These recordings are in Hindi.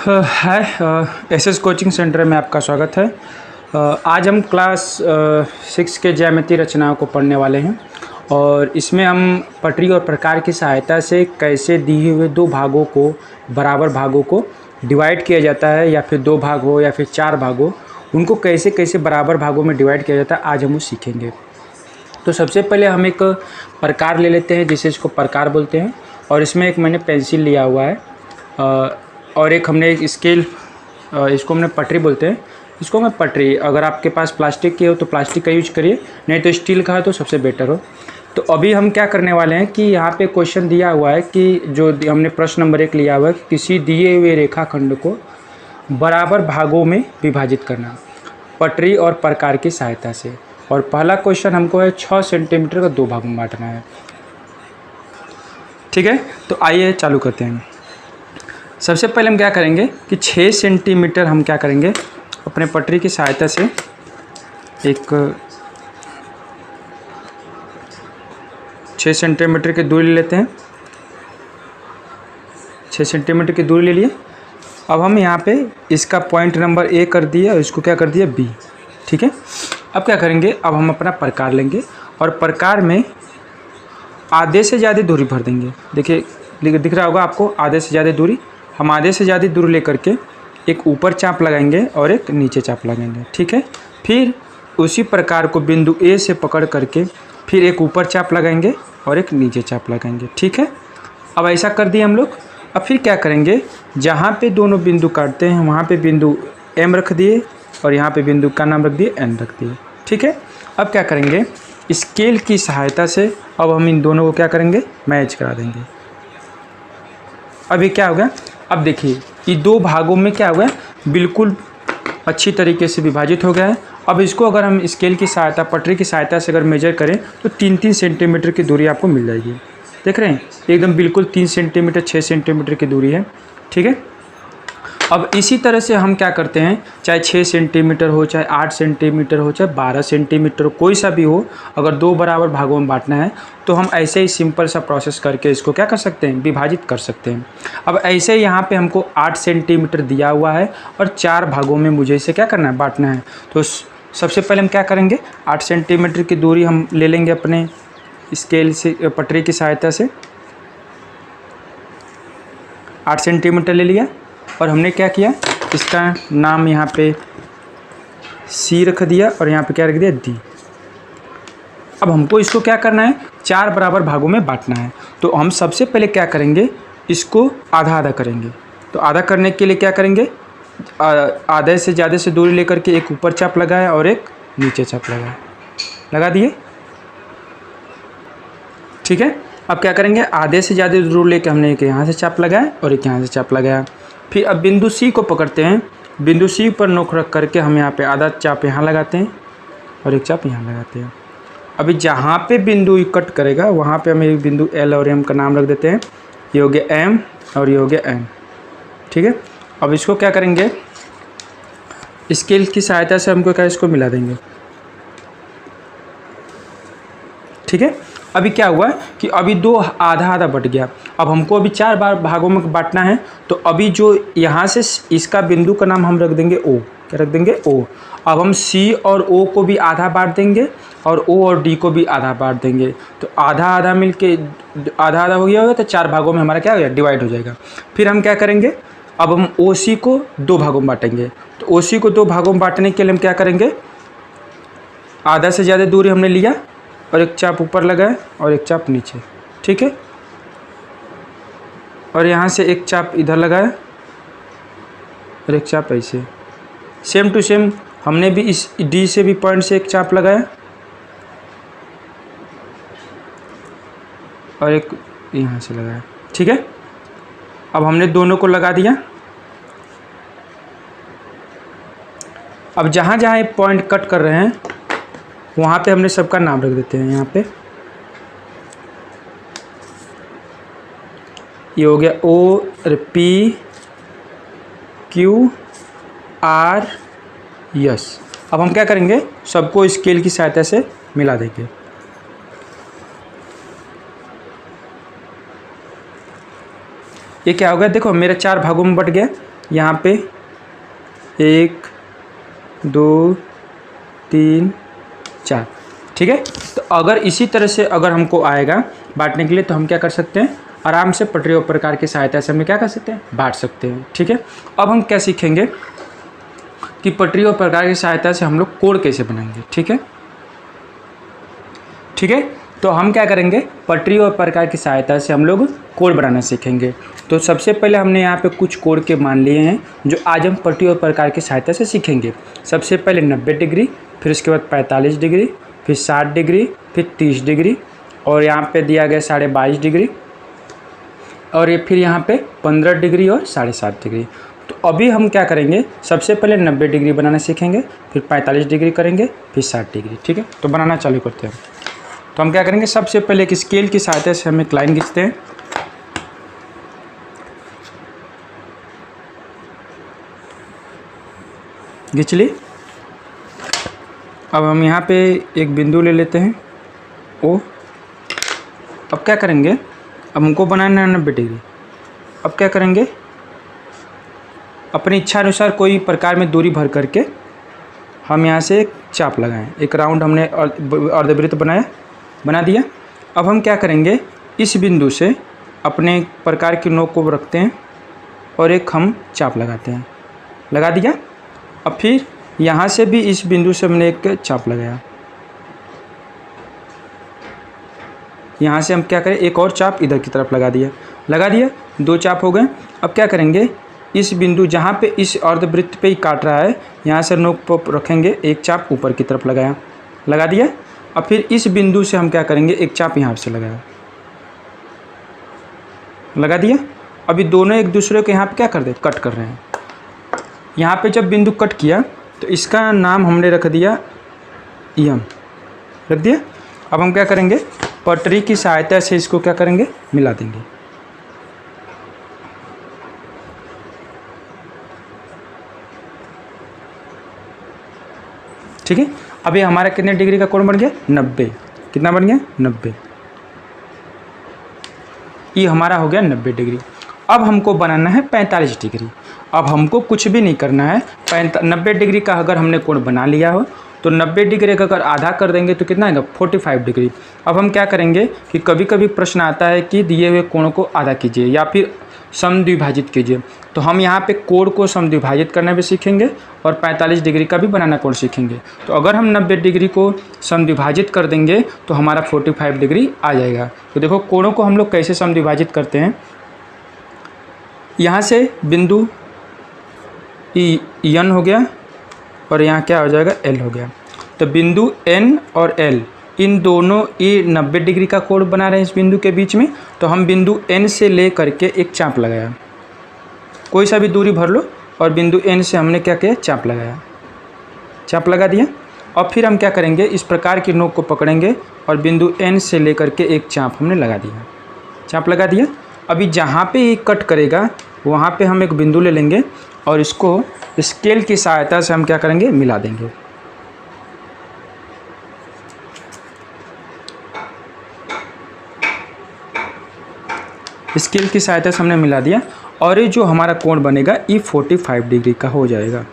हाय, एसएस कोचिंग सेंटर में आपका स्वागत है। आज हम क्लास 6 के ज्यामितीय रचनाओं को पढ़ने वाले हैं और इसमें हम पटरी और प्रकार की सहायता से कैसे दिए हुए दो भागों को बराबर भागों को डिवाइड किया जाता है, या फिर दो भाग हो या फिर चार भाग हो, उनको कैसे कैसे बराबर भागों में डिवाइड किया जाता है, आज हम वो सीखेंगे। तो सबसे पहले हम एक प्रकार ले लेते हैं जिसे इसको प्रकार बोलते हैं, और इसमें एक मैंने पेंसिल लिया हुआ है और एक हमने एक स्केल, इसको हमने पटरी बोलते हैं। इसको मैं पटरी, अगर आपके पास प्लास्टिक की हो तो प्लास्टिक का यूज करिए, नहीं तो स्टील का है तो सबसे बेटर हो। तो अभी हम क्या करने वाले हैं कि यहाँ पे क्वेश्चन दिया हुआ है कि जो हमने प्रश्न नंबर 1 लिया हुआ है, किसी दिए हुए रेखाखंड को बराबर भागों में विभाजित करना पटरी और प्रकार की सहायता से। और पहला क्वेश्चन हमको है 6 सेंटीमीटर का दो भागों में बांटना है। ठीक है, तो आइए चालू करते हैं। सबसे पहले हम क्या करेंगे कि 6 सेंटीमीटर हम क्या करेंगे, अपने पटरी की सहायता से एक 6 सेंटीमीटर की दूरी ले लेते हैं। 6 सेंटीमीटर की दूरी ले लिए। अब हम यहाँ पे इसका पॉइंट नंबर A कर दिया और इसको क्या कर दिया B। ठीक है, अब क्या करेंगे, अब हम अपना प्रकार लेंगे और प्रकार में आधे से ज़्यादा दूरी भर देंगे। देखिए दिख रहा होगा आपको, आधे से ज़्यादा दूरी। हम आधे से ज़्यादा दूरी लेकर के एक ऊपर चाप लगाएंगे और एक नीचे चाप लगाएंगे। ठीक है, फिर उसी प्रकार को बिंदु A से पकड़ करके फिर एक ऊपर चाप लगाएंगे और एक नीचे चाप लगाएंगे। ठीक है, अब ऐसा कर दिए हम लोग। अब फिर क्या करेंगे, जहाँ पे दोनों बिंदु काटते हैं वहाँ पे बिंदु M रख दिए और यहाँ पे बिंदु का नाम रख दिए N रख दिए। ठीक है, अब क्या करेंगे, स्केल की सहायता से अब हम इन दोनों को क्या करेंगे, मैच करा देंगे। अभी क्या हो गया, अब देखिए ये दो भागों में क्या हो गया, बिल्कुल अच्छी तरीके से विभाजित हो गया है। अब इसको अगर हम स्केल की सहायता, पटरी की सहायता से अगर मेजर करें तो 3-3 सेंटीमीटर की दूरी आपको मिल जाएगी। देख रहे हैं, एकदम बिल्कुल 3 सेंटीमीटर 6 सेंटीमीटर की दूरी है। ठीक है, अब इसी तरह से हम क्या करते हैं, चाहे 6 सेंटीमीटर हो, चाहे 8 सेंटीमीटर हो, चाहे 12 सेंटीमीटर हो, कोई सा भी हो, अगर दो बराबर भागों में बांटना है तो हम ऐसे ही सिंपल सा प्रोसेस करके इसको क्या कर सकते हैं, विभाजित कर सकते हैं। अब ऐसे यहाँ पे हमको 8 सेंटीमीटर दिया हुआ है और 4 भागों में मुझे इसे क्या करना है, बांटना है। तो सबसे पहले हम क्या करेंगे, 8 सेंटीमीटर की दूरी हम ले लेंगे अपने स्केल से, पटरी की सहायता से 8 सेंटीमीटर ले लिया और हमने क्या किया, इसका नाम यहाँ पे C रख दिया और यहाँ पे क्या रख दिया, D। अब हमको इसको क्या करना है, 4 बराबर भागों में बांटना है। तो हम सबसे पहले क्या करेंगे, इसको आधा आधा करेंगे। तो आधा करने के लिए क्या करेंगे, आधे से ज़्यादा से दूरी लेकर के एक ऊपर चाप लगाया और एक नीचे चाप लगाया, लगा दिए। ठीक है, अब क्या करेंगे, आधे से ज़्यादा दूरी लेकर हमने एक यहाँ से चाप लगाया और एक यहाँ से चाप लगाया। फिर अब बिंदु C को पकड़ते हैं, बिंदु C पर नोक रख करके हम यहाँ पे आधा चाप यहाँ लगाते हैं और एक चाप यहाँ लगाते हैं। अभी जहाँ पे बिंदु कट करेगा वहाँ पे हम एक बिंदु L और M का नाम रख देते हैं। ये हो गया M और ये हो गया N। ठीक है, अब इसको क्या करेंगे, स्केल की सहायता से हमको क्या, इसको मिला देंगे। ठीक है, अभी क्या हुआ कि अभी दो आधा आधा बट गया। अब हमको अभी 4 बार भागों में बांटना है। तो अभी जो यहाँ से इसका बिंदु का नाम हम रख देंगे O। क्या रख देंगे, O। अब हम C और O को भी आधा बांट देंगे और O और D को भी आधा बांट देंगे। तो आधा आधा मिल के आधा आधा हो गया होगा, तो 4 भागों में हमारा क्या हो गया, डिवाइड हो जाएगा। फिर हम क्या करेंगे, अब हम OC को 2 भागों में बांटेंगे। तो OC को 2 भागों में बांटने के लिए हम क्या करेंगे, आधा से ज़्यादा दूरी हमने लिया और एक चाप ऊपर लगाए और एक चाप नीचे। ठीक है, और यहाँ से एक चाप इधर लगाया और एक चाप ऐसे। सेम टू सेम हमने भी इस D से भी पॉइंट से एक चाप लगाया और एक यहाँ से लगाया। ठीक है, अब हमने दोनों को लगा दिया। अब जहाँ जहाँ ये पॉइंट कट कर रहे हैं वहाँ पे हमने सबका नाम रख देते हैं। यहाँ पे ये हो गया O और P Q R S। अब हम क्या करेंगे, सबको स्केल की सहायता से मिला देंगे। ये क्या हो गया, देखो मेरा 4 भागों में बट गया। यहाँ पे 1 2 3 4, ठीक है। तो अगर इसी तरह से अगर हमको आएगा बांटने के लिए तो हम क्या कर सकते हैं, आराम से पटरी और प्रकार की सहायता से हम क्या कर सकते हैं, बांट सकते हैं, ठीक है। अब हम क्या सीखेंगे कि पटरी और प्रकार की सहायता से हम लोग कोड कैसे बनाएंगे, ठीक है। ठीक है, तो हम क्या करेंगे, पटरी और प्रकार की सहायता से हम लोग कोड बनाना सीखेंगे। तो सबसे पहले हमने यहाँ पे कुछ कोड के मान लिए हैं जो आज हम पटरी और प्रकार की सहायता से सीखेंगे। सबसे पहले 90 डिग्री, फिर उसके बाद 45 डिग्री, फिर 60 डिग्री, फिर 30 डिग्री, और यहाँ पे दिया गया 22.5 डिग्री, और ये फिर यहाँ पे 15 डिग्री और 7.5 डिग्री। तो अभी हम क्या करेंगे, सबसे पहले 90 डिग्री बनाना सीखेंगे, फिर 45 डिग्री करेंगे, फिर 60 डिग्री, ठीक है। तो बनाना चालू करते हैं। तो हम क्या करेंगे, सबसे पहले एक स्केल की सहायता से हम एक लाइन खींचते हैं। खींच ली। अब हम यहाँ पे एक बिंदु ले लेते हैं ओ। अब क्या करेंगे, अब हमको बनाना है 90 डिग्री। अब क्या करेंगे, अपनी इच्छा अनुसार कोई प्रकार में दूरी भर करके हम यहाँ से एक चाप लगाएं। एक राउंड हमने अर्धवृत्त बना दिया। अब हम क्या करेंगे, इस बिंदु से अपने प्रकार की नोक को रखते हैं और एक हम चाप लगाते हैं। लगा दिया। अब फिर यहाँ से भी इस बिंदु से हमने एक चाप लगाया। यहाँ से हम क्या करें, एक और चाप इधर की तरफ लगा दिया। 2 चाप हो गए। अब क्या करेंगे, इस बिंदु जहाँ पे इस अर्धवृत्त पे ही काट रहा है, यहाँ से नोक पर रखेंगे, एक चाप ऊपर की तरफ लगा दिया। अब फिर इस बिंदु से हम क्या करेंगे, एक चाप यहाँ से लगा दिया। अभी दोनों एक दूसरे को यहाँ पे क्या कर दे, कट कर रहे हैं। यहाँ पे जब बिंदु कट किया तो इसका नाम हमने रख दिया यम, रख दिया। अब हम क्या करेंगे, पटरी की सहायता से इसको क्या करेंगे, मिला देंगे। ठीक है। अभी हमारा कितने डिग्री का कोण बन गया, 90। कितना बन गया, 90। ये हमारा हो गया 90 डिग्री। अब हमको बनाना है 45 डिग्री। अब हमको कुछ भी नहीं करना है। 90 डिग्री का अगर हमने कोण बना लिया हो तो 90 डिग्री का अगर आधा कर देंगे तो कितना आएगा, 45 डिग्री। अब हम क्या करेंगे कि कभी कभी प्रश्न आता है कि दिए हुए कोण को आधा कीजिए या फिर समद्विभाजित कीजिए। तो हम यहाँ पे कोण को समद्विभाजित करना भी सीखेंगे और 45 डिग्री का भी बनाना कोण सीखेंगे। तो अगर हम 90 डिग्री को समद्विभाजित कर देंगे तो हमारा 45 डिग्री आ जाएगा। तो देखो कोणों को हम लोग कैसे समद्विभाजित करते हैं। यहाँ से बिंदु एन हो गया और यहाँ क्या हो जाएगा, एल हो गया। तो बिंदु एन और एल इन दोनों ये 90 डिग्री का कोण बना रहे हैं इस बिंदु के बीच में। तो हम बिंदु एन से ले करके एक चाप लगाया, कोई सा भी दूरी भर लो, और बिंदु एन से हमने क्या किया, चाप लगाया, चाप लगा दिया। और फिर हम क्या करेंगे, इस प्रकार की नोक को पकड़ेंगे और बिंदु एन से ले करके एक चाप हमने लगा दिया, चाप लगा दिया। अभी जहाँ पे ये कट करेगा वहाँ पे हम एक बिंदु ले लेंगे और इसको स्केल की सहायता से हम क्या करेंगे, मिला देंगे। स्केल की सहायता से हमने मिला दिया और ये जो हमारा कोण बनेगा ये 45 डिग्री का हो जाएगा।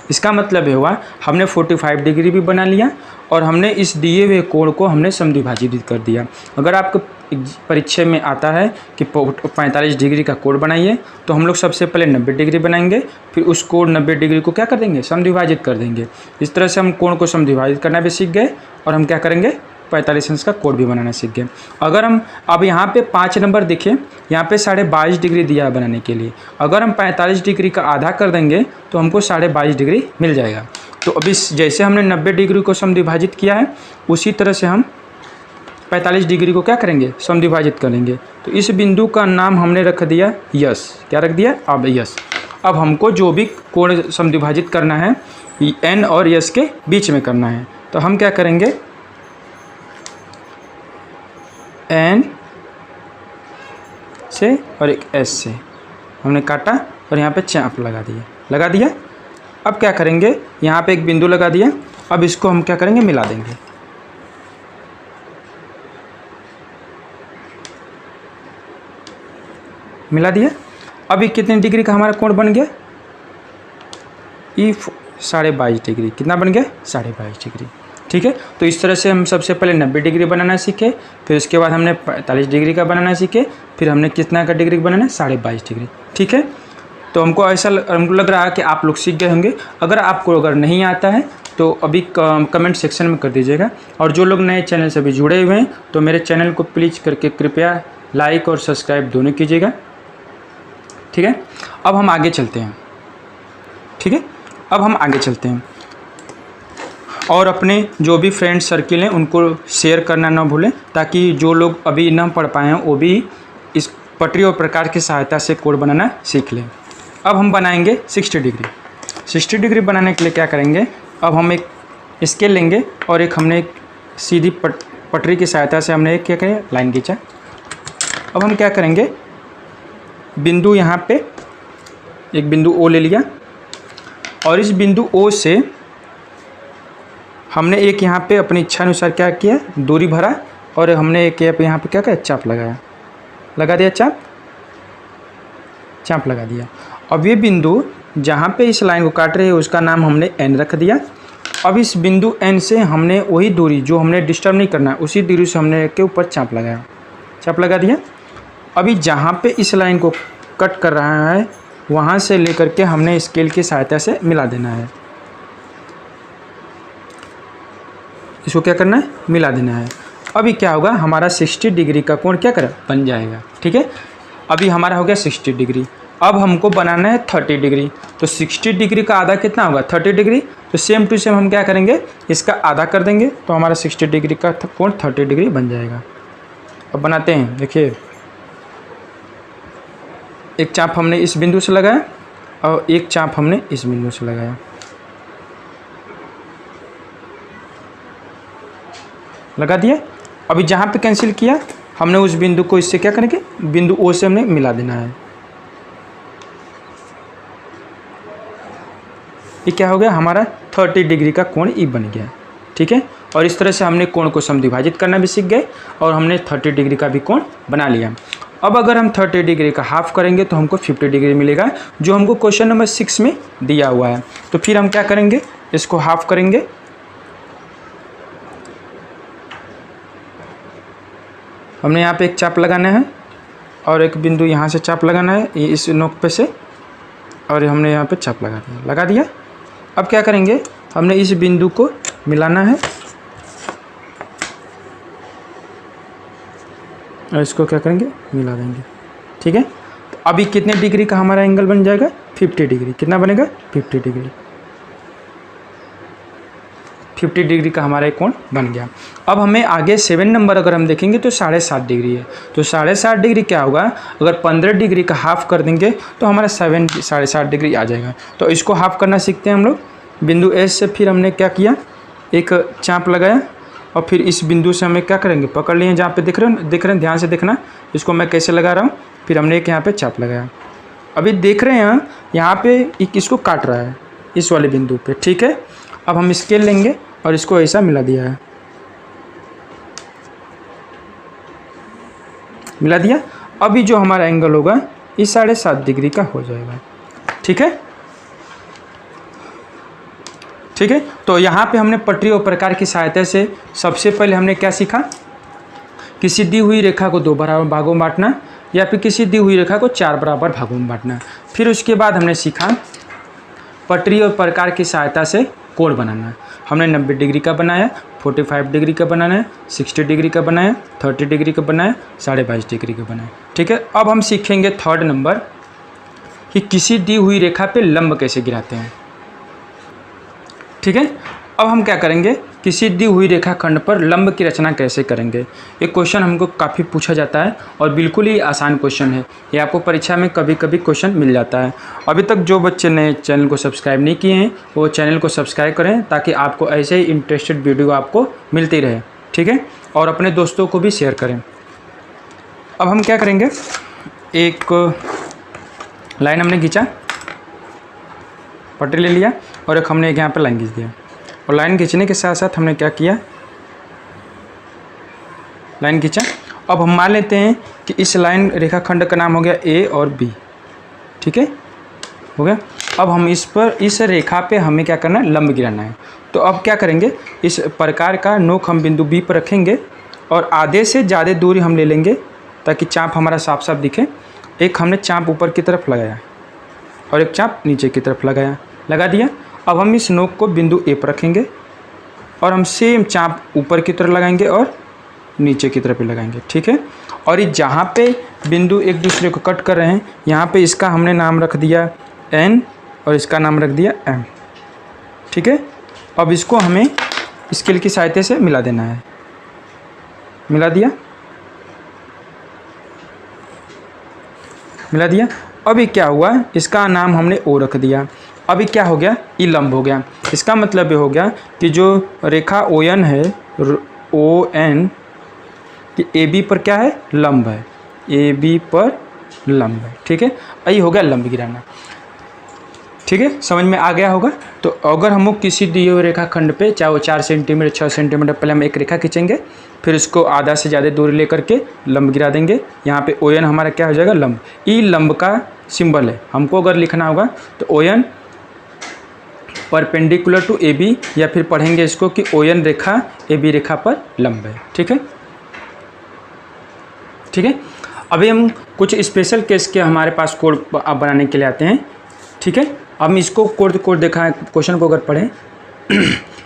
इसका मतलब हुआ हमने 45 डिग्री भी बना लिया और हमने इस दिए हुए कोण को हमने समद्विभाजित कर दिया। अगर आपको परीक्षा में आता है कि 45 डिग्री का कोण बनाइए तो हम लोग सबसे पहले 90 डिग्री बनाएंगे, फिर उस कोण 90 डिग्री को क्या कर देंगे, समद्विभाजित कर देंगे। इस तरह से हम कोण को समद्विभाजित करना भी सीख गए और हम क्या करेंगे, 45 अंश का कोण भी बनाना सीख गए। अगर हम अब यहाँ पे 5 नंबर देखिए, यहाँ पे 22.5 डिग्री दिया है बनाने के लिए। अगर हम 45 डिग्री का आधा कर देंगे तो हमको 22.5 डिग्री मिल जाएगा। तो अभी जैसे हमने 90 डिग्री को समद्विभाजित किया है उसी तरह से हम 45 डिग्री को क्या करेंगे, समद्विभाजित करेंगे। तो इस बिंदु का नाम हमने रख दिया यस। क्या रख दिया, अब यस। अब हमको जो भी कोण समद्विभाजित करना है एन और यस के बीच में करना है। तो हम क्या करेंगे, एन से और एक एस से हमने काटा और यहाँ पे चाप लगा दिया। अब क्या करेंगे, यहाँ पे एक बिंदु लगा दिया। अब इसको हम क्या करेंगे, मिला देंगे। मिला दिया। अभी कितने डिग्री का हमारा कोण बन गया, ई 22.5 डिग्री, कितना बन गया 22.5 डिग्री। ठीक है, तो इस तरह से हम सबसे पहले 90 डिग्री बनाना सीखे, फिर उसके बाद हमने 45 डिग्री का बनाना सीखे, फिर हमने कितना का डिग्री बनाना 22.5 डिग्री। ठीक है, तो हमको लग रहा है कि आप लोग सीख गए होंगे। अगर नहीं आता है तो अभी कमेंट सेक्शन में कर दीजिएगा, और जो लोग नए चैनल से भी जुड़े हुए हैं तो मेरे चैनल को प्लीज़ करके कृपया लाइक और सब्सक्राइब दोनों कीजिएगा। ठीक है, अब हम आगे चलते हैं। ठीक है, अब हम आगे चलते हैं, और अपने जो भी फ्रेंड सर्किल हैं उनको शेयर करना ना भूलें, ताकि जो लोग अभी ना पढ़ पाए हैं वो भी इस पटरी और प्रकार की सहायता से कोड बनाना सीख लें। अब हम बनाएंगे 60 डिग्री। 60 डिग्री बनाने के लिए क्या करेंगे, अब हम एक स्केल लेंगे और एक हमने एक सीधी पटरी की सहायता से हमने एक क्या करें लाइन खींचा। अब हम क्या करेंगे, बिंदु यहाँ पे एक बिंदु ओ ले लिया, और इस बिंदु ओ से हमने एक यहाँ पे अपनी इच्छा अनुसार क्या किया दूरी भरा, और हमने एक यहाँ पे क्या किया चाप लगाया, लगा दिया चाप लगा दिया। अब ये बिंदु जहाँ पे इस लाइन को काट रहे हैं उसका नाम हमने एन रख दिया। अब इस बिंदु एन से हमने वही दूरी जो हमने डिस्टर्ब नहीं करना उसी दूरी से हमने के ऊपर चाप लगा दिया। अभी जहाँ पे इस लाइन को कट कर रहा है वहाँ से लेकर के हमने स्केल की सहायता से मिला देना है। इसको क्या करना है, मिला देना है। अभी क्या होगा, हमारा 60 डिग्री का कोण क्या करें बन जाएगा। ठीक है, अभी हमारा हो गया 60 डिग्री। अब हमको बनाना है 30 डिग्री, तो 60 डिग्री का आधा कितना होगा 30 डिग्री, तो सेम टू सेम हम क्या करेंगे इसका आधा कर देंगे, तो हमारा 60 डिग्री का कोण 30 डिग्री बन जाएगा। अब बनाते हैं, देखिए एक चाप हमने इस बिंदु से लगाया और एक चाप हमने इस बिंदु से लगाया, लगा दिया। अभी जहाँ पे कैंसिल किया हमने उस बिंदु को इससे क्या करेंगे बिंदु ओ से हमने मिला देना है। ये क्या हो गया, हमारा 30 डिग्री का कोण ई बन गया। ठीक है, और इस तरह से हमने कोण को समद्विभाजित करना भी सीख गए और हमने 30 डिग्री का भी कोण बना लिया। अब अगर हम 30 डिग्री का हाफ करेंगे तो हमको 50 डिग्री मिलेगा, जो हमको क्वेश्चन नंबर 6 में दिया हुआ है। तो फिर हम क्या करेंगे, इसको हाफ करेंगे। हमने यहाँ पे एक चाप लगाना है और एक बिंदु यहाँ से चाप लगाना है इस नोक पे से, और हमने यहाँ पे चाप लगा दिया। अब क्या करेंगे, हमने इस बिंदु को मिलाना है और इसको क्या करेंगे मिला देंगे। ठीक है, तो अभी कितने डिग्री का हमारा एंगल बन जाएगा 50 डिग्री। कितना बनेगा 50 डिग्री। 50 डिग्री का हमारा एक कोण बन गया। अब हमें आगे 7 नंबर अगर हम देखेंगे तो 7.5 डिग्री है, तो 7.5 डिग्री क्या होगा, अगर 15 डिग्री का हाफ कर देंगे तो हमारा 7.5 डिग्री आ जाएगा। तो इसको हाफ करना सीखते हैं हम लोग। बिंदु एस से फिर हमने क्या किया, एक चाप लगाया और फिर इस बिंदु से हमें क्या करेंगे पकड़ लिए, जहाँ पे दिख रहे हैं ध्यान से देखना, इसको मैं कैसे लगा रहा हूँ। फिर हमने एक यहाँ पे चाप लगाया। अभी देख रहे हैं यहाँ पे इसको काट रहा है इस वाले बिंदु पे। ठीक है, अब हम स्केल लेंगे और इसको ऐसा मिला दिया है, मिला दिया। अभी जो हमारा एंगल होगा इस 7.5 डिग्री का हो जाएगा। ठीक है, ठीक है। तो यहाँ पे हमने पटरी और प्रकार की सहायता से सबसे पहले हमने क्या सीखा, किसी दी हुई रेखा को 2 बराबर भागों में बांटना या फिर किसी दी हुई रेखा को 4 बराबर भागों में बांटना। फिर उसके बाद हमने सीखा पटरी और प्रकार की सहायता से कोण बनाना। हमने 90 डिग्री का बनाया, 45 डिग्री का बनाया, 60 डिग्री का बनाया, 30 डिग्री का बनाया, 22.5 डिग्री का बनाया। ठीक है, अब हम सीखेंगे 3rd नंबर कि किसी दी हुई रेखा पे लंब कैसे गिराते हैं। ठीक है, अब हम क्या करेंगे, किसी दी हुई रेखाखंड पर लंब की रचना कैसे करेंगे। ये क्वेश्चन हमको काफ़ी पूछा जाता है और बिल्कुल ही आसान क्वेश्चन है। ये आपको परीक्षा में कभी कभी क्वेश्चन मिल जाता है। अभी तक जो बच्चे ने चैनल को सब्सक्राइब नहीं किए हैं वो चैनल को सब्सक्राइब करें, ताकि आपको ऐसे ही इंटरेस्टेड वीडियो आपको मिलती रहे। ठीक है, और अपने दोस्तों को भी शेयर करें। अब हम क्या करेंगे, एक लाइन हमने खींचा, पटरी ले लिया और एक हमने यहाँ पर लाइन खींच दिया, और लाइन खींचने के साथ साथ हमने क्या किया, लाइन खींचा। अब हम मान लेते हैं कि इस लाइन रेखाखंड का नाम हो गया ए और बी। ठीक है, हो गया। अब हम इस रेखा पे हमें क्या करना है, लंब गिराना है। तो अब क्या करेंगे, इस प्रकार का नोक हम बिंदु बी पर रखेंगे और आधे से ज़्यादा दूरी हम ले लेंगे ताकि चाप हमारा साफ साफ दिखे। एक हमने चाप ऊपर की तरफ लगाया और एक चाप नीचे की तरफ लगा दिया। अब हम इस नोक को बिंदु ए पर रखेंगे और हम सेम चाप ऊपर की तरफ लगाएंगे और नीचे की तरफ भी लगाएंगे, ठीक है। और ये जहाँ पे बिंदु एक दूसरे को कट कर रहे हैं, यहाँ पे इसका हमने नाम रख दिया एन और इसका नाम रख दिया एम, ठीक है। अब इसको हमें स्केल की सहायता से मिला देना है। मिला दिया। अभी क्या हुआ, इसका नाम हमने ओ रख दिया। अभी क्या हो गया, ये लंब हो गया। इसका मतलब ये हो गया कि जो रेखा ओ एन है, ओ एन कि ए बी पर क्या है, लंब है, ए बी पर लंब है, ठीक है। यही हो गया लंब गिराना, ठीक है। समझ में आ गया होगा। तो अगर हम किसी दिए हुए रेखाखंड पे, चाहे वो 4 सेंटीमीटर 6 सेंटीमीटर, पहले हम एक रेखा खींचेंगे, फिर इसको आधा से ज़्यादा दूरी लेकर के लंब गिरा देंगे। यहाँ पे ओ एन हमारा क्या हो जाएगा, लंब। ई लंब का सिंबल है। हमको अगर लिखना होगा तो O N perpendicular to A B, या फिर पढ़ेंगे इसको कि O N Rekha A B रेखा पर लंब है, ठीक है। अभी हम कुछ स्पेशल केस के हमारे पास कोड बनाने के लिए आते हैं, ठीक है। अब हम इसको कोड देखा, क्वेश्चन को अगर पढ़ें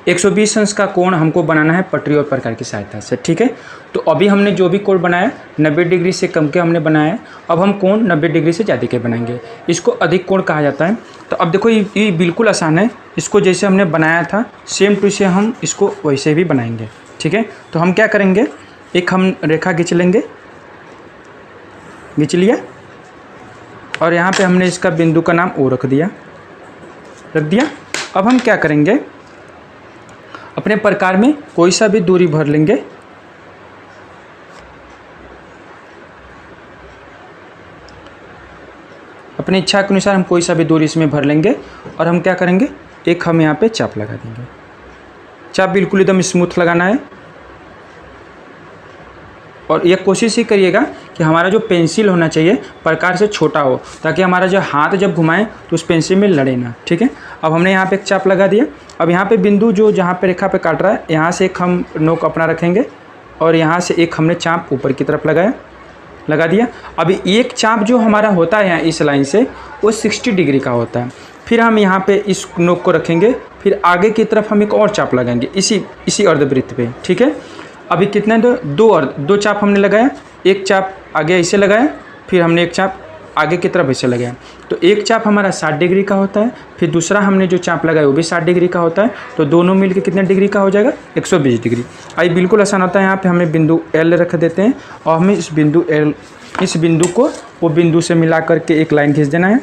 120 अंश का कोण हमको बनाना है पटरी और प्रकार की सहायता से, ठीक है। तो अभी हमने जो भी कोण बनाया 90 डिग्री से कम के हमने बनाया है। अब हम कोण 90 डिग्री से ज़्यादा के बनाएंगे, इसको अधिक कोण कहा जाता है। तो अब देखो ये बिल्कुल आसान है। इसको जैसे हमने बनाया था सेम टू से हम इसको वैसे भी बनाएंगे, ठीक है। तो हम क्या करेंगे, एक हम रेखा खींच लिया और यहाँ पे हमने इसका बिंदु का नाम ओ रख दिया। अब हम क्या करेंगे, अपने प्रकार में कोई सा भी दूरी भर लेंगे। अपनी इच्छा के अनुसार हम कोई सा भी दूरी इसमें भर लेंगे और हम क्या करेंगे, एक हम यहाँ पे चाप लगा देंगे। चाप बिल्कुल एकदम स्मूथ लगाना है और यह कोशिश ही करिएगा कि हमारा जो पेंसिल होना चाहिए प्रकार से छोटा हो, ताकि हमारा जो हाथ जब घुमाएं तो उस पेंसिल में लड़े ना, ठीक है। अब हमने यहाँ पे एक चाप लगा दिया। अब यहाँ पे बिंदु जो जहाँ पे रेखा पे काट रहा है, यहाँ से एक हम नोक अपना रखेंगे और यहाँ से एक हमने चाप ऊपर की तरफ लगा दिया। अभी एक चाप जो हमारा होता है यहाँ इस लाइन से, वो 60 डिग्री का होता है। फिर हम यहाँ पे इस नोक को रखेंगे, फिर आगे की तरफ हम एक और चाप लगाएंगे इसी अर्धवृत्त पे, ठीक है। अभी कितने, दो चाप हमने लगाया। एक चाप आगे ऐसे लगाया, फिर हमने एक चाप आगे की तरफ ऐसे लगाया। तो एक चाप हमारा 60 डिग्री का होता है, फिर दूसरा हमने जो चाप लगाया वो भी 60 डिग्री का होता है। तो दोनों मिलके कितने डिग्री का हो जाएगा, 120 डिग्री। आई बिल्कुल आसान होता है। यहाँ पे हमें बिंदु एल रख देते हैं और हमें इस बिंदु को वो बिंदु से मिला करके एक लाइन खींच देना है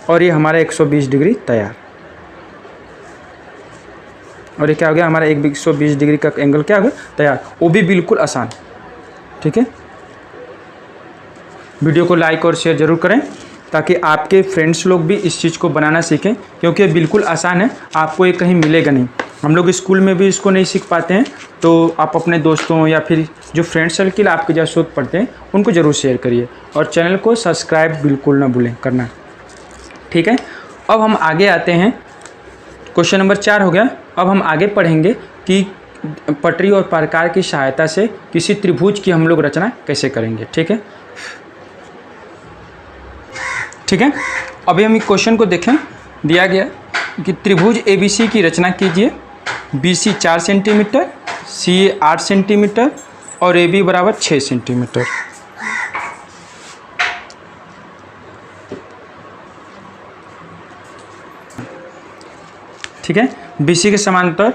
और ये हमारा 120 डिग्री तैयार। और ये क्या हो गया, हमारा 120 डिग्री का एंगल क्या हो गया, तैयार। वो भी बिल्कुल आसान, ठीक है। वीडियो को लाइक और शेयर ज़रूर करें ताकि आपके फ्रेंड्स लोग भी इस चीज़ को बनाना सीखें, क्योंकि ये बिल्कुल आसान है। आपको ये कहीं मिलेगा नहीं। हम लोग स्कूल में भी इसको नहीं सीख पाते हैं, तो आप अपने दोस्तों या फिर जो फ्रेंड सर्किल आपके जहाँ शोध पढ़ते हैं उनको ज़रूर शेयर करिए और चैनल को सब्सक्राइब बिल्कुल ना भूलें करना, ठीक है। अब हम आगे आते हैं, क्वेश्चन नंबर 4 हो गया। अब हम आगे पढ़ेंगे कि पटरी और प्रकार की सहायता से किसी त्रिभुज की हम लोग रचना कैसे करेंगे, ठीक है। अभी हम इस क्वेश्चन को देखें। दिया गया कि त्रिभुज ABC की रचना कीजिए। BC 4 सेंटीमीटर, CA 8 सेंटीमीटर और AB बराबर 6 सेंटीमीटर। ठीक है, BC के समांतर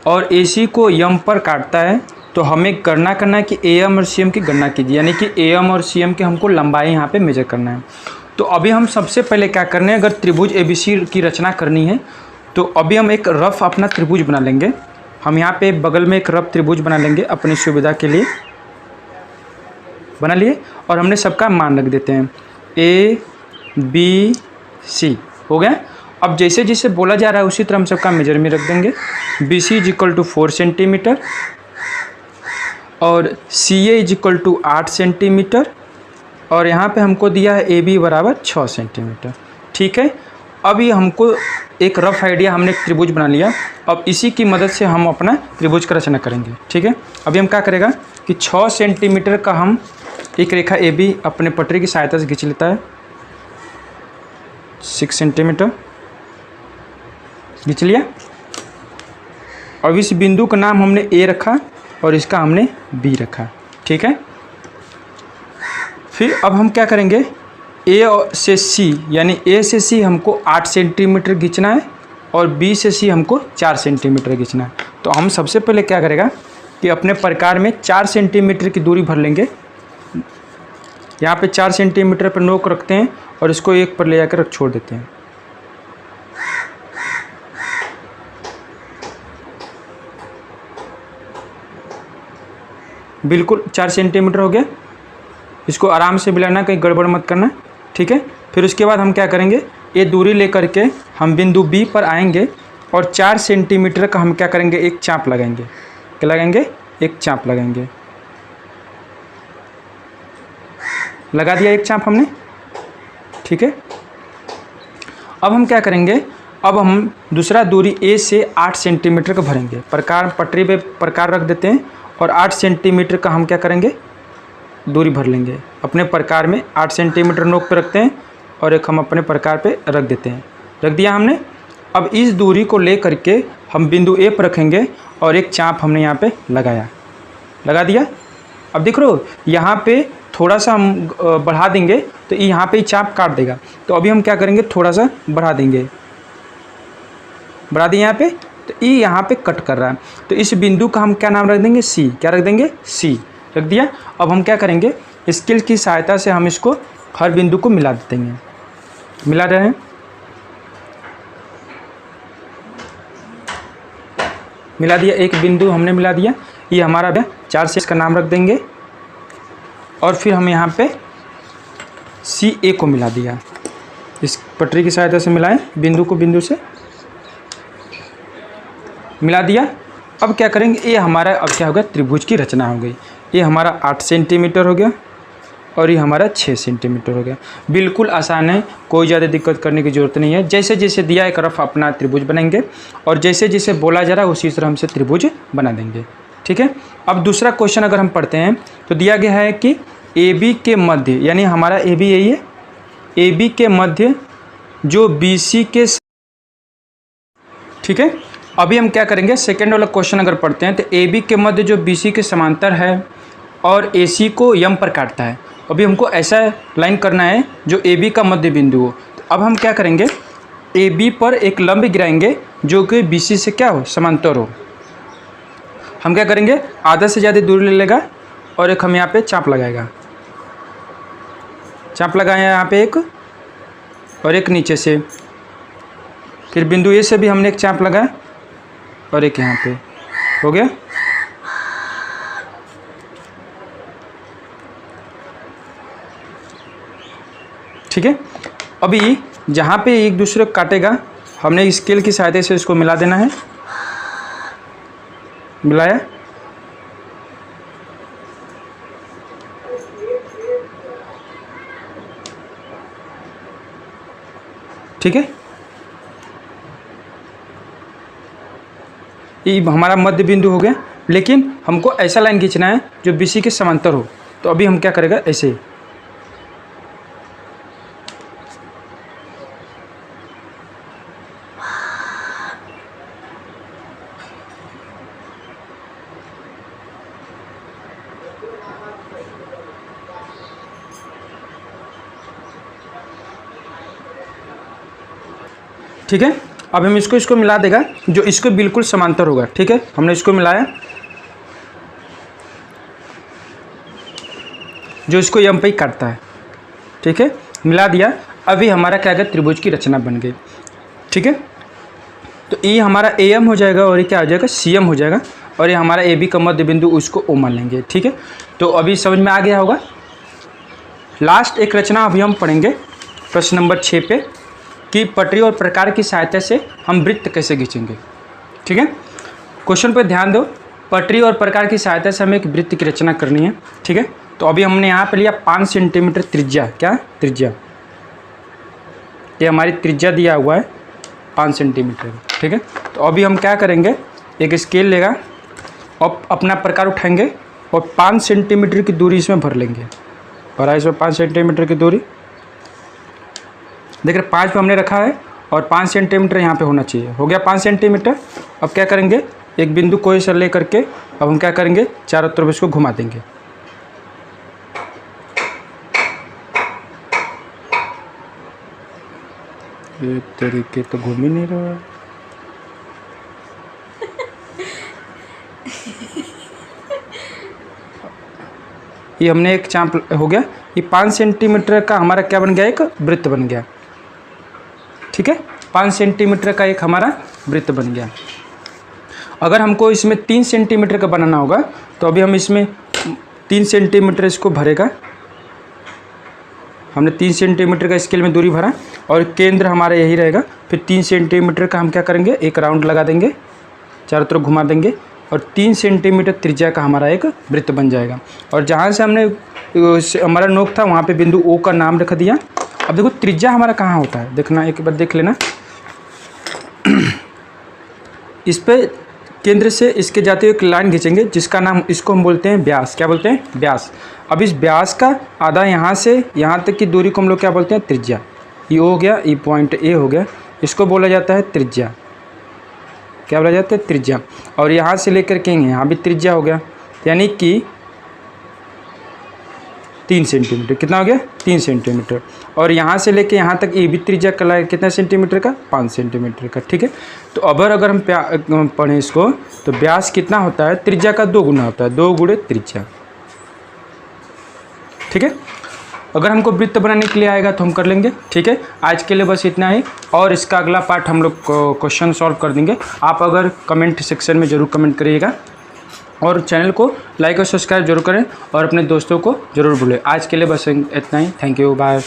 और AC को यम पर काटता है। तो हमें गणना करना है कि AM और CM की गणना कीजिए, यानी कि AM और CM के हमको लंबाई यहाँ पे मेजर करना है। तो अभी हम सबसे पहले क्या करना है, अगर त्रिभुज ABC की रचना करनी है तो अभी हम एक रफ अपना त्रिभुज बना लेंगे। हम यहाँ पे बगल में एक रफ त्रिभुज बना लेंगे अपनी सुविधा के लिए। बना लिए और हमने सबका मान रख देते हैं ABC हो गया। अब जैसे जैसे बोला जा रहा है उसी तरह हम सबका मेजर में रख देंगे। BC = 4 सेंटीमीटर और CA = 8 सेंटीमीटर और यहाँ पे हमको दिया है AB बराबर 6 सेंटीमीटर। ठीक है। अब ये हमको एक रफ आइडिया, हमने एक त्रिभुज बना लिया। अब इसी की मदद से हम अपना त्रिभुज का रचना करेंगे, ठीक है। अभी हम क्या करेगा कि 6 सेंटीमीटर का हम एक रेखा ए बी अपने पटरी की सहायता से खींच लेता है। 6 सेंटीमीटर खींच लिया। अब इस बिंदु का नाम हमने ए रखा और इसका हमने बी रखा, ठीक है। फिर अब हम क्या करेंगे, ए से सी, यानी ए से सी हमको 8 सेंटीमीटर खींचना है और बी से सी हमको 4 सेंटीमीटर खींचना है। तो हम सबसे पहले क्या करेगा कि अपने प्रकार में 4 सेंटीमीटर की दूरी भर लेंगे। यहाँ पे 4 सेंटीमीटर पर नोक रखते हैं और इसको एक पर ले जाकर छोड़ देते हैं। बिल्कुल 4 सेंटीमीटर हो गया। इसको आराम से मिलाना, कहीं गड़बड़ मत करना, ठीक है। फिर उसके बाद हम क्या करेंगे, ये दूरी लेकर के हम बिंदु बी पर आएंगे और 4 सेंटीमीटर का हम क्या करेंगे, एक चाप लगाएंगे। क्या लगाएंगे, एक चाप लगाएंगे। लगा दिया एक चाप हमने, ठीक है। अब हम क्या करेंगे, अब हम दूसरा दूरी ए से 8 सेंटीमीटर का भरेंगे। प्रकार पटरी पे प्रकार रख देते हैं और 8 सेंटीमीटर का हम क्या करेंगे, दूरी भर लेंगे। अपने प्रकार में 8 सेंटीमीटर नोक पे रखते हैं और एक हम अपने प्रकार पे रख देते हैं। रख दिया हमने। अब इस दूरी को ले करके हम बिंदु ए पर रखेंगे और एक चाप हमने यहाँ पे लगाया, लगा दिया। अब देख रहे हो, यहाँ पे थोड़ा सा हम बढ़ा देंगे तो यहाँ पे चाप काट देगा। तो अभी हम क्या करेंगे, थोड़ा सा बढ़ा देंगे, बढ़ा दिए यहाँ पे, तो ई यहाँ पे कट कर रहा है। तो इस बिंदु का हम क्या नाम रख देंगे, सी। क्या रख देंगे, सी रख दिया। अब हम क्या करेंगे, स्केल की सहायता से हम इसको हर बिंदु को मिला देंगे। मिला रहे हैं, मिला दिया। एक बिंदु हमने मिला दिया, ये हमारा 4 से इसका नाम रख देंगे और फिर हम यहाँ पे सी ए को मिला दिया। इस पटरी की सहायता से मिलाएं, बिंदु को बिंदु से मिला दिया। अब क्या करेंगे, ये हमारा अब क्या होगा, त्रिभुज की रचना हो गई। ये हमारा 8 सेंटीमीटर हो गया और ये हमारा 6 सेंटीमीटर हो गया। बिल्कुल आसान है, कोई ज़्यादा दिक्कत करने की ज़रूरत नहीं है। जैसे जैसे दिया एक रफ अपना त्रिभुज बनाएंगे और जैसे जैसे बोला जा रहा है उसी तरह हमसे त्रिभुज बना देंगे, ठीक है। अब दूसरा क्वेश्चन अगर हम पढ़ते हैं तो दिया गया है कि ए बी के मध्य, यानी हमारा ए बी यही है, ए बी के मध्य जो बी सी के, ठीक है। अभी हम क्या करेंगे, सेकेंड वाला क्वेश्चन अगर पढ़ते हैं तो ए बी के मध्य जो बी सी के समांतर है और ए सी को यम पर काटता है। अभी हमको ऐसा लाइन करना है जो ए बी का मध्य बिंदु हो। तो अब हम क्या करेंगे, ए बी पर एक लंब गिराएंगे जो कि बी सी से क्या हो, समांतर हो। हम क्या करेंगे, आधा से ज़्यादा दूरी ले लेगा और एक हम यहाँ पे चाप लगाएगा। चाप लगाया यहाँ पे एक और एक नीचे से, फिर बिंदु ए से भी हमने एक चाप लगाया और एक यहाँ पे हो गया। ठीक है। अभी जहाँ पे एक दूसरे को काटेगा हमने स्केल की सहायता से इसको मिला देना है। मिलाया, ठीक है। ये हमारा मध्य बिंदु हो गया, लेकिन हमको ऐसा लाइन खींचना है जो बीसी के समांतर हो। तो अभी हम क्या करेगा, ऐसे ठीक है। अब हम इसको मिला देगा जो इसको बिल्कुल समांतर होगा। ठीक है, हमने इसको मिलाया जो इसको यम पे ही काटता है। ठीक है, मिला दिया। अभी हमारा क्या है, त्रिभुज की रचना बन गई। ठीक है, तो ये हमारा ए एम हो जाएगा और ये क्या हो जाएगा, सी एम हो जाएगा। और ये हमारा ए बी का मध्य बिंदु, उसको ओ मान लेंगे। ठीक है, तो अभी समझ में आ गया होगा। लास्ट एक रचना अभी हम पढ़ेंगे प्रश्न नंबर 6 पे, कि पटरी और प्रकार की सहायता से हम वृत्त कैसे खींचेंगे। ठीक है, क्वेश्चन पर ध्यान दो। पटरी और प्रकार की सहायता से हमें एक वृत्त की रचना करनी है। ठीक है, तो अभी हमने यहाँ पे लिया 5 सेंटीमीटर त्रिज्या, क्या त्रिज्या, ये हमारी त्रिज्या दिया हुआ है 5 सेंटीमीटर, ठीक है। तो अभी हम क्या करेंगे, एक स्केल लेगा और अपना प्रकार उठाएंगे और 5 सेंटीमीटर की दूरी इसमें भर लेंगे। और इसमें 5 सेंटीमीटर की दूरी देख रहे 5 पे हमने रखा है और 5 सेंटीमीटर यहाँ पे होना चाहिए। हो गया 5 सेंटीमीटर। अब क्या करेंगे, एक बिंदु कोई सा ले करके अब हम क्या करेंगे, चारों तरफ इसको घुमा देंगे। एक तरीके तो घूम ही नहीं रहा है। ये हमने एक चाप हो गया। ये 5 सेंटीमीटर का हमारा क्या बन गया, एक वृत्त बन गया, ठीक है। 5 सेंटीमीटर का एक हमारा वृत्त बन गया। अगर हमको इसमें 3 सेंटीमीटर का बनाना होगा तो अभी हम इसमें 3 सेंटीमीटर इसको भरेगा। हमने 3 सेंटीमीटर का स्केल में दूरी भरा और केंद्र हमारा यही रहेगा। फिर 3 सेंटीमीटर का हम क्या करेंगे, एक राउंड लगा देंगे, चारों तरफ घुमा देंगे और 3 सेंटीमीटर त्रिज्या का हमारा एक वृत्त बन जाएगा। और जहाँ से हमने हमारा नोक था वहाँ पे बिंदु ओ का नाम रख दिया। अब देखो त्रिज्या हमारा कहाँ होता है, देखना एक बार देख लेना। इस पे केंद्र से इसके जाते हुए एक लाइन खींचेंगे जिसका नाम, इसको हम बोलते हैं व्यास। क्या बोलते हैं, व्यास। अब इस व्यास का आधा यहाँ से यहाँ तक की दूरी को हम लोग क्या बोलते हैं, त्रिज्या। ये हो गया, ये पॉइंट ए हो गया, इसको बोला जाता है त्रिज्या। क्या बोला जाता है, त्रिज्या। और यहाँ से लेकर के यहाँ भी त्रिज्या हो गया, यानी कि 3 सेंटीमीटर। कितना हो गया, 3 सेंटीमीटर। और यहाँ से लेके यहाँ तक ये भी त्रिज्या कहलाएगा कितना सेंटीमीटर का, 5 सेंटीमीटर का, ठीक है। तो अगर हम पढ़ें इसको तो व्यास कितना होता है, त्रिज्या का 2 गुना होता है, 2 गुणे त्रिज्या, ठीक है। अगर हमको वृत्त बनाने के लिए आएगा तो हम कर लेंगे, ठीक है। आज के लिए बस इतना ही, और इसका अगला पार्ट हम लोग क्वेश्चन सॉल्व कर देंगे। आप अगर कमेंट सेक्शन में ज़रूर कमेंट करिएगा और चैनल को लाइक और सब्सक्राइब जरूर करें और अपने दोस्तों को ज़रूर बोलें। आज के लिए बस इतना ही। Thank you, bye.